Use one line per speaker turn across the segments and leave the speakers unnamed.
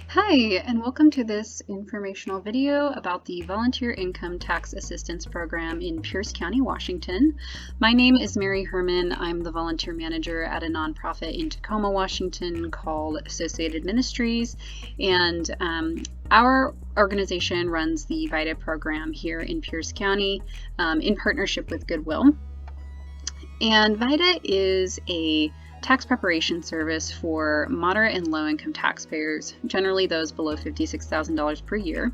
Hi, and welcome to this informational video about the Volunteer Income Tax Assistance Program in Pierce County, Washington. My name is Mary Herman. I'm the volunteer manager at a nonprofit in Tacoma, Washington called Associated Ministries, and our organization runs the VITA program here in Pierce County in partnership with Goodwill. And VITA is a tax preparation service for moderate and low-income taxpayers, generally those below $56,000 per year.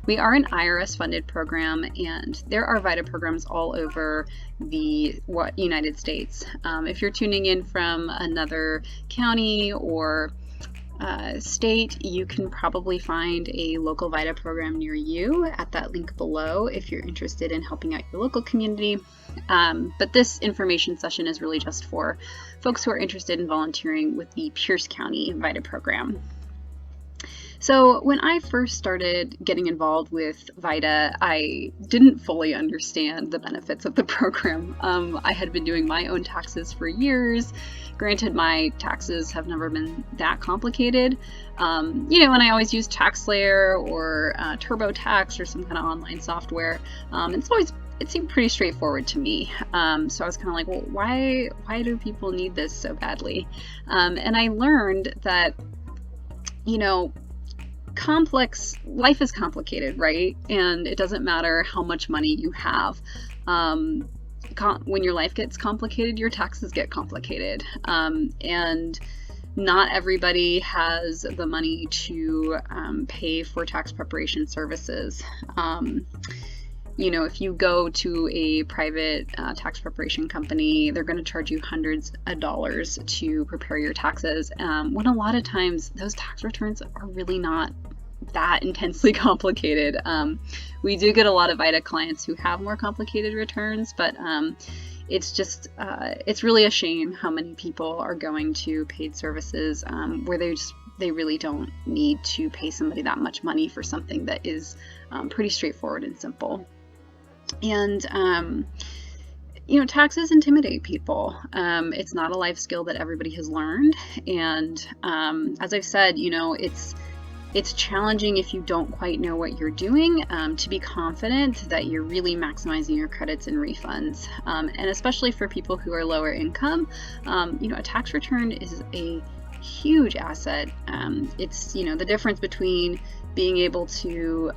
We are an IRS-funded program, and there are VITA programs all over the United States. If you're tuning in from another county or state, you can probably find a local VITA program near you at that link below if you're interested in helping out your local community. But this information session is really just for folks who are interested in volunteering with the Pierce County VITA program. So when I first started getting involved with VITA, I didn't fully understand the benefits of the program. I had been doing my own taxes for years. Granted, my taxes have never been that complicated. And I always use TaxSlayer or TurboTax or some kind of online software. It seemed pretty straightforward to me. So I was kind of like, well, why do people need this so badly? And I learned that, life is complicated, right? And it doesn't matter how much money you have. When your life gets complicated, your taxes get complicated. And not everybody has the money to pay for tax preparation services. If you go to a private tax preparation company, they're going to charge you hundreds of dollars to prepare your taxes, when a lot of times those tax returns are really not that intensely complicated. We do get a lot of VITA clients who have more complicated returns, but it's really a shame how many people are going to paid services where they really don't need to pay somebody that much money for something that is pretty straightforward and simple. And taxes intimidate people. It's not a life skill that everybody has learned, and as I've said, it's challenging if you don't quite know what you're doing to be confident that you're really maximizing your credits and refunds. And especially for people who are lower income, a tax return is a huge asset. It's the difference between being able to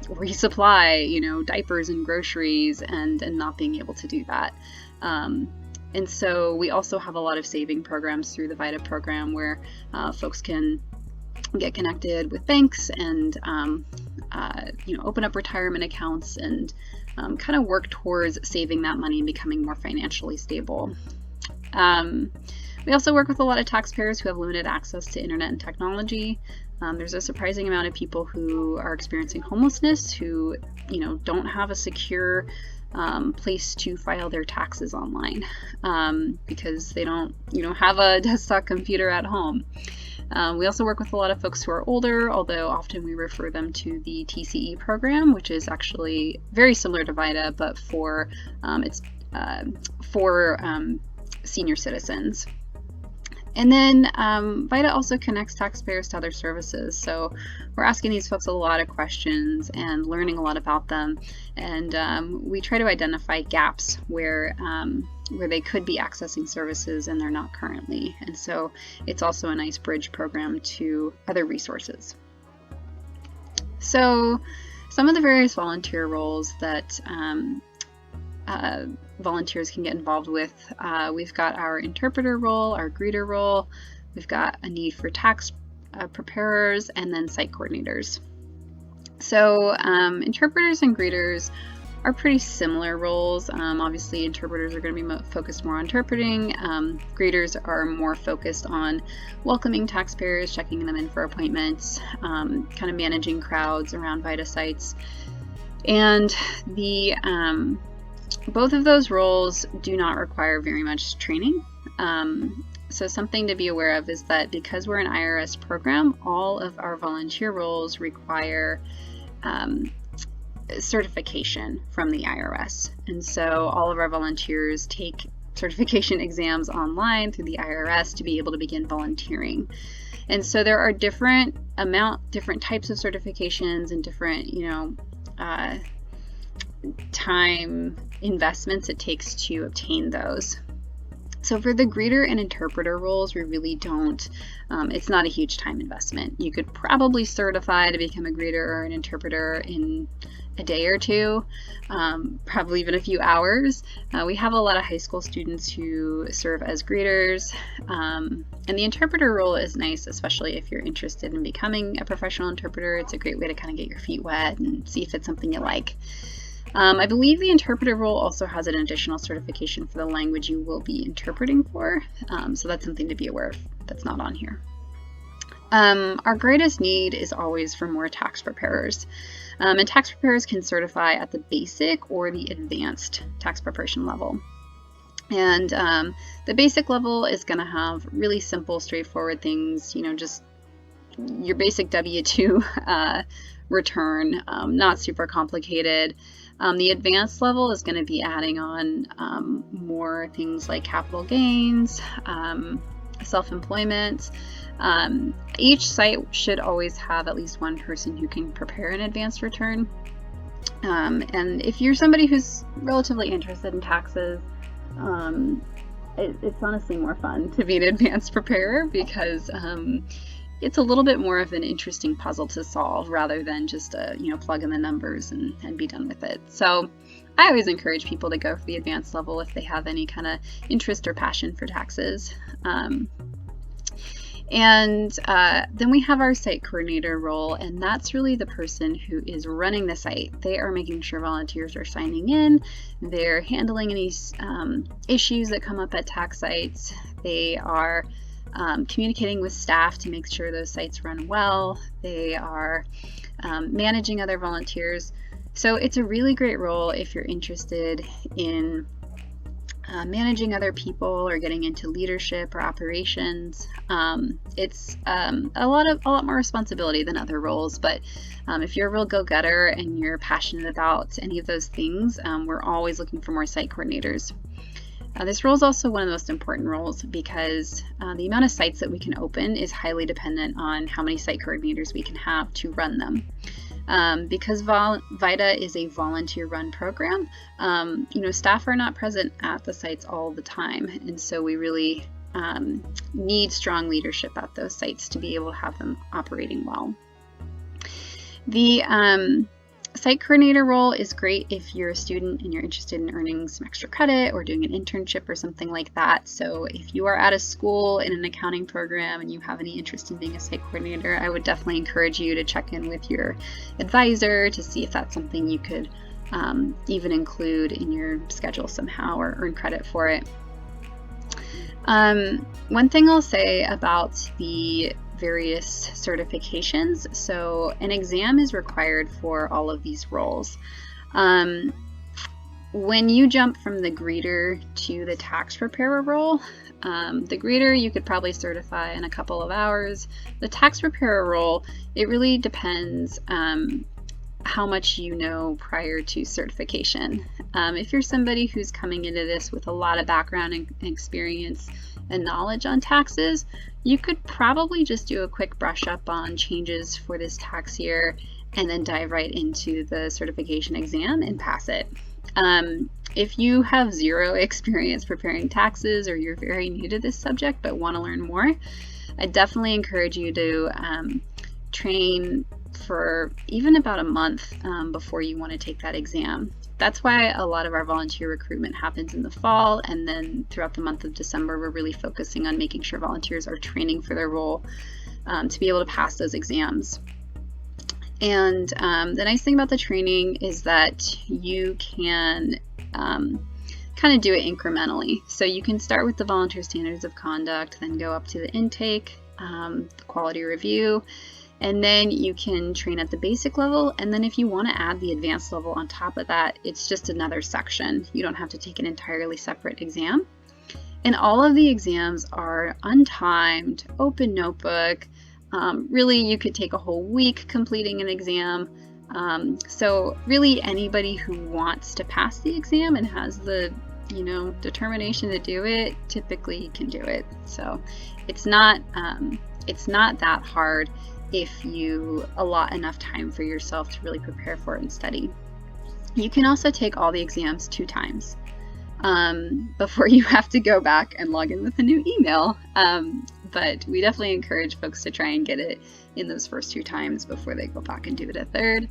resupply diapers and groceries and not being able to do that. And so we also have a lot of saving programs through the VITA program where folks can get connected with banks and open up retirement accounts and kind of work towards saving that money and becoming more financially stable. We also work with a lot of taxpayers who have limited access to internet and technology. There's a surprising amount of people who are experiencing homelessness who don't have a secure place to file their taxes online because they don't have a desktop computer at home. We also work with a lot of folks who are older, although often we refer them to the TCE program, which is actually very similar to VITA, but for senior citizens. And then VITA also connects taxpayers to other services. So we're asking these folks a lot of questions and learning a lot about them. And we try to identify gaps where they could be accessing services and they're not currently. And so it's also a nice bridge program to other resources. So some of the various volunteer roles that volunteers can get involved with. We've got our interpreter role, our greeter role, we've got a need for tax preparers, and then site coordinators. So interpreters and greeters are pretty similar roles. Obviously interpreters are going to be focused more on interpreting. Greeters are more focused on welcoming taxpayers, checking them in for appointments, kind of managing crowds around VITA sites. And both of those roles do not require very much training. So something to be aware of is that because we're an IRS program, all of our volunteer roles require certification from the IRS. And so all of our volunteers take certification exams online through the IRS to be able to begin volunteering. And so there are different different types of certifications and different, time investments it takes to obtain those. So for the greeter and interpreter roles, we really don't, it's not a huge time investment. You could probably certify to become a greeter or an interpreter in a day or two, probably even a few hours. We have a lot of high school students who serve as greeters, and the interpreter role is nice, especially if you're interested in becoming a professional interpreter. It's a great way to kind of get your feet wet and see if it's something you like. I believe the interpreter role also has an additional certification for the language you will be interpreting for, so that's something to be aware of that's not on here. Our greatest need is always for more tax preparers, and tax preparers can certify at the basic or the advanced tax preparation level. And the basic level is going to have really simple, straightforward things, just your basic W-2 return, not super complicated. The advanced level is going to be adding on more things like capital gains, self-employment. Each site should always have at least one person who can prepare an advanced return. And if you're somebody who's relatively interested in taxes, it's honestly more fun to be an advanced preparer because it's a little bit more of an interesting puzzle to solve rather than just plug in the numbers and be done with it. So I always encourage people to go for the advanced level if they have any kind of interest or passion for taxes. And then we have our site coordinator role, and that's really the person who is running the site. They are making sure volunteers are signing in, they're handling any issues that come up at tax sites, they are communicating with staff to make sure those sites run well, they are managing other volunteers. So it's a really great role if you're interested in managing other people or getting into leadership or operations. It's a lot more responsibility than other roles, but if you're a real go-getter and you're passionate about any of those things, we're always looking for more site coordinators. This role is also one of the most important roles because the amount of sites that we can open is highly dependent on how many site coordinators we can have to run them. Because VITA is a volunteer-run program, staff are not present at the sites all the time, and so we really need strong leadership at those sites to be able to have them operating well. The site coordinator role is great if you're a student and you're interested in earning some extra credit or doing an internship or something like that. So if you are at a school in an accounting program and you have any interest in being a site coordinator, I would definitely encourage you to check in with your advisor to see if that's something you could even include in your schedule somehow or earn credit for it. One thing I'll say about the various certifications, so an exam is required for all of these roles. When you jump from the greeter to the tax preparer role, the greeter you could probably certify in a couple of hours. The tax preparer role, it really depends how much you know prior to certification. If you're somebody who's coming into this with a lot of background and experience and knowledge on taxes, you could probably just do a quick brush up on changes for this tax year and then dive right into the certification exam and pass it. If you have zero experience preparing taxes or you're very new to this subject but want to learn more, I definitely encourage you to train for even about a month before you want to take that exam. That's why a lot of our volunteer recruitment happens in the fall, and then throughout the month of December we're really focusing on making sure volunteers are training for their role to be able to pass those exams. And the nice thing about the training is that you can kind of do it incrementally. So you can start with the volunteer standards of conduct, then go up to the intake, the quality review, and then you can train at the basic level, and then if you want to add the advanced level on top of that, it's just another section. You don't have to take an entirely separate exam. And all of the exams are untimed, open notebook. Really, you could take a whole week completing an exam. So really anybody who wants to pass the exam and has the determination to do it typically can do it. So it's not that hard. if you allot enough time for yourself to really prepare for it and study. You can also take all the exams 2 times before you have to go back and log in with a new email. But we definitely encourage folks to try and get it in those first 2 times before they go back and do it a third.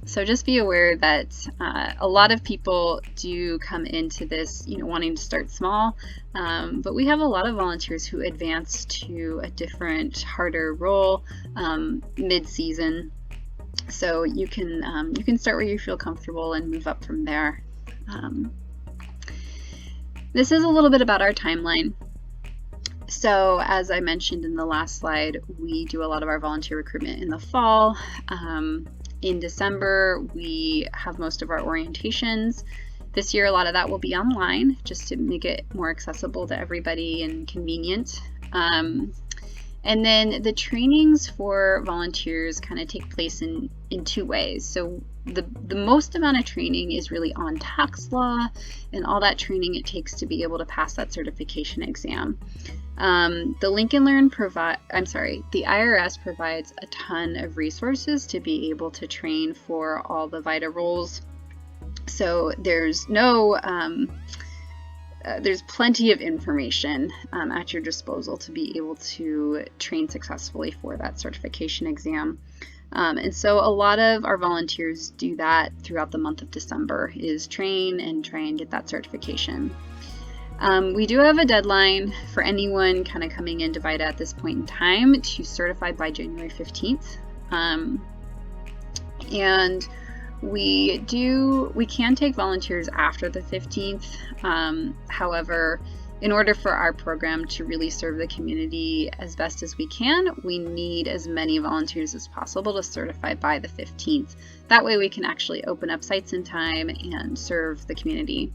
So just be aware that a lot of people do come into this, wanting to start small, but we have a lot of volunteers who advance to a different, harder role mid-season. So you can start where you feel comfortable and move up from there. This is a little bit about our timeline. So as I mentioned in the last slide, we do a lot of our volunteer recruitment in the fall. In December, we have most of our orientations. This year, a lot of that will be online, just to make it more accessible to everybody and convenient. And then the trainings for volunteers kind of take place in 2 ways. So the most amount of training is really on tax law and all that training it takes to be able to pass that certification exam. The IRS provides a ton of resources to be able to train for all the VITA roles. So there's plenty of information at your disposal to be able to train successfully for that certification exam. And so a lot of our volunteers do that throughout the month of December, is train and try and get that certification. We do have a deadline for anyone kind of coming into VITA at this point in time to certify by January 15th. And we can take volunteers after the 15th. However, in order for our program to really serve the community as best as we can, we need as many volunteers as possible to certify by the 15th. That way we can actually open up sites in time and serve the community.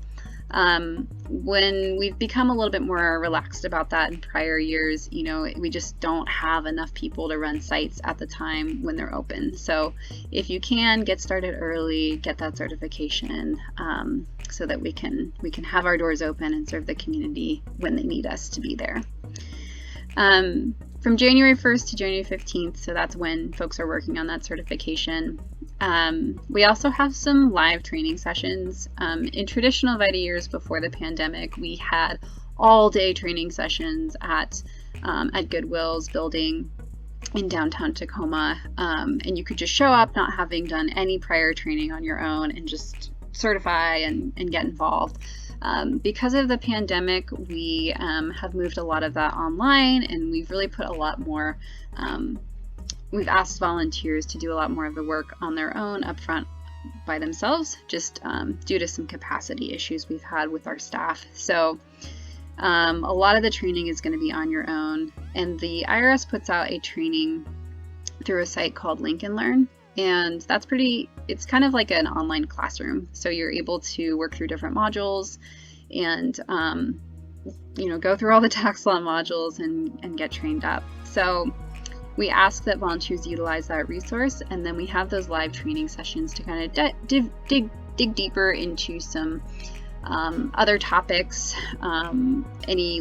When we've become a little bit more relaxed about that in prior years, we just don't have enough people to run sites at the time when they're open. So if you can, get started early, get that certification, so that we can have our doors open and serve the community when they need us to be there. From January 1st to January 15th, so that's when folks are working on that certification. We also have some live training sessions. In traditional VITA years before the pandemic, we had all-day training sessions at Goodwill's building in downtown Tacoma, and you could just show up not having done any prior training on your own and just certify and get involved. Because of the pandemic, we have moved a lot of that online, and we've really put a lot more, we've asked volunteers to do a lot more of the work on their own up front by themselves, just due to some capacity issues we've had with our staff. So a lot of the training is going to be on your own, and the IRS puts out a training through a site called Link and Learn. And that's it's kind of like an online classroom. So you're able to work through different modules and, go through all the tax law modules and get trained up. So we ask that volunteers utilize that resource, and then we have those live training sessions to kind of dig deeper into some other topics, any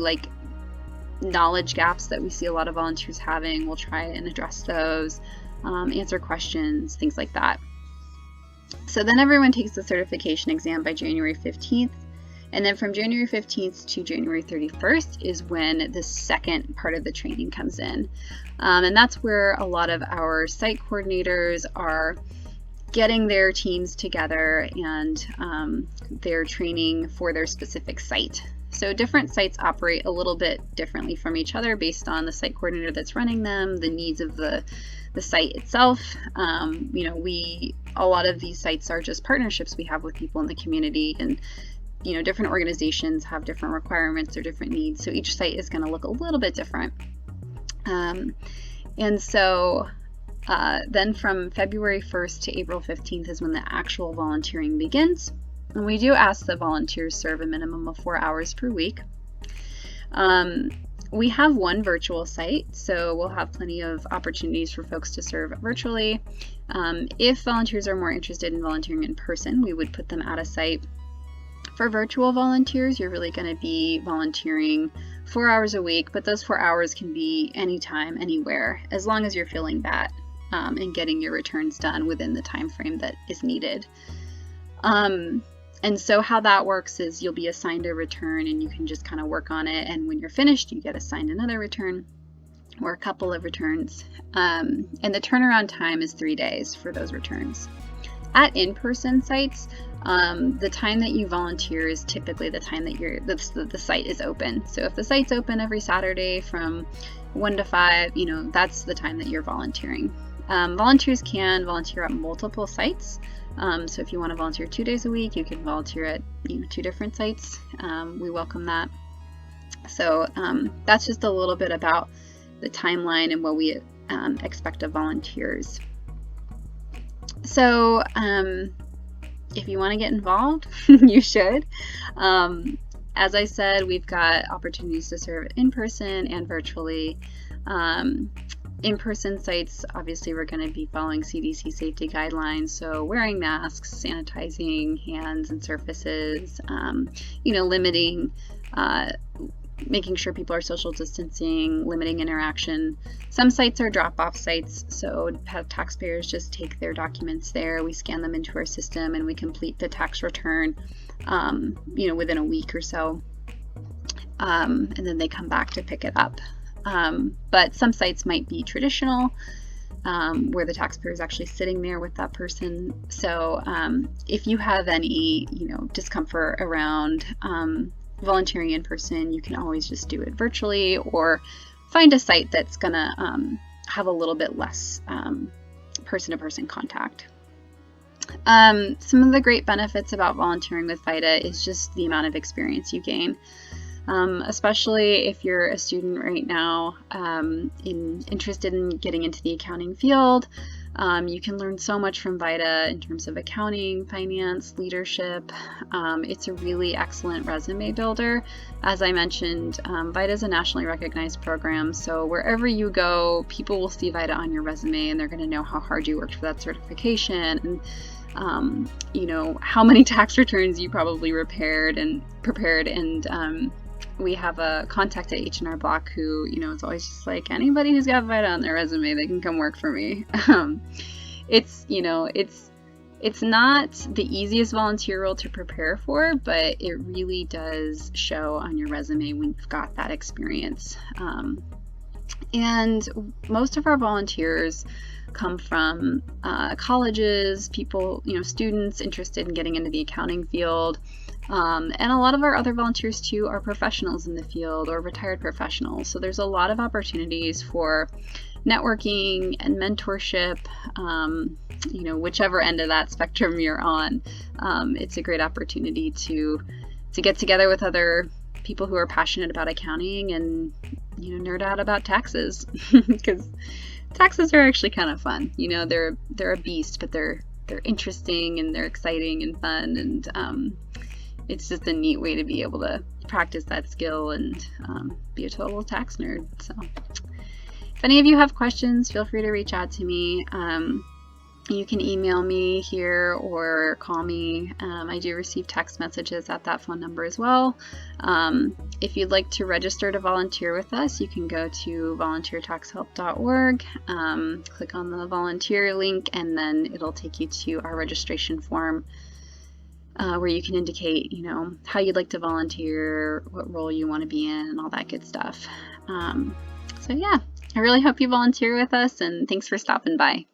knowledge gaps that we see a lot of volunteers having. We'll try and address those. Answer questions, things like that. So then everyone takes the certification exam by January 15th, and then from January 15th to January 31st is when the second part of the training comes in. And that's where a lot of our site coordinators are getting their teams together and they're training for their specific site. So different sites operate a little bit differently from each other based on the site coordinator that's running them, the needs of the site itself. A lot of these sites are just partnerships we have with people in the community, and different organizations have different requirements or different needs, so each site is going to look a little bit different. And so then from February 1st to April 15th is when the actual volunteering begins. And we do ask that volunteers serve a minimum of 4 hours per week. We have one virtual site, so we'll have plenty of opportunities for folks to serve virtually. If volunteers are more interested in volunteering in person, we would put them at a site. For virtual volunteers, you're really going to be volunteering 4 hours a week, but those 4 hours can be anytime, anywhere, as long as you're filling that and getting your returns done within the time frame that is needed. And so how that works is you'll be assigned a return and you can just kind of work on it, and when you're finished you get assigned another return or a couple of returns, and the turnaround time is 3 days for those returns. At in-person sites, the time that you volunteer is typically the time that the site is open. So if the site's open every Saturday from 1 to 5, that's the time that you're volunteering. Volunteers can volunteer at multiple sites. So if you want to volunteer 2 days a week, you can volunteer at 2 different sites. We welcome that. So that's just a little bit about the timeline and what we expect of volunteers. So if you want to get involved, you should. As I said, we've got opportunities to serve in person and virtually. In-person sites, obviously we're going to be following CDC safety guidelines, so wearing masks, sanitizing hands and surfaces, limiting, making sure people are social distancing, limiting interaction. Some sites are drop-off sites, so taxpayers just take their documents there, we scan them into our system, and we complete the tax return, within a week or so, and then they come back to pick it up. But some sites might be traditional, where the taxpayer is actually sitting there with that person. So if you have any, discomfort around volunteering in person, you can always just do it virtually, or find a site that's gonna have a little bit less person-to-person contact. Some of the great benefits about volunteering with VITA is just the amount of experience you gain. Especially if you're a student right now interested in getting into the accounting field. You can learn so much from VITA in terms of accounting, finance, leadership. It's a really excellent resume builder. As I mentioned, VITA is a nationally recognized program, so wherever you go, people will see VITA on your resume and they're going to know how hard you worked for that certification, and how many tax returns you probably prepared, and we have a contact at H&R Block who, is always just like, anybody who's got VITA on their resume, they can come work for me. It's not the easiest volunteer role to prepare for, but it really does show on your resume when you've got that experience. And most of our volunteers come from colleges, people, students interested in getting into the accounting field. And a lot of our other volunteers too are professionals in the field or retired professionals. So there's a lot of opportunities for networking and mentorship, whichever end of that spectrum you're on. It's a great opportunity to get together with other people who are passionate about accounting and, nerd out about taxes, because taxes are actually kind of fun. They're a beast, but they're interesting and they're exciting and fun, and it's just a neat way to be able to practice that skill and be a total tax nerd. So if any of you have questions, feel free to reach out to me. You can email me here or call me. I do receive text messages at that phone number as well. If you'd like to register to volunteer with us, you can go to volunteertaxhelp.org, click on the volunteer link, and then it'll take you to our registration form, where you can indicate, how you'd like to volunteer, what role you want to be in, and all that good stuff. So yeah, I really hope you volunteer with us, and thanks for stopping by.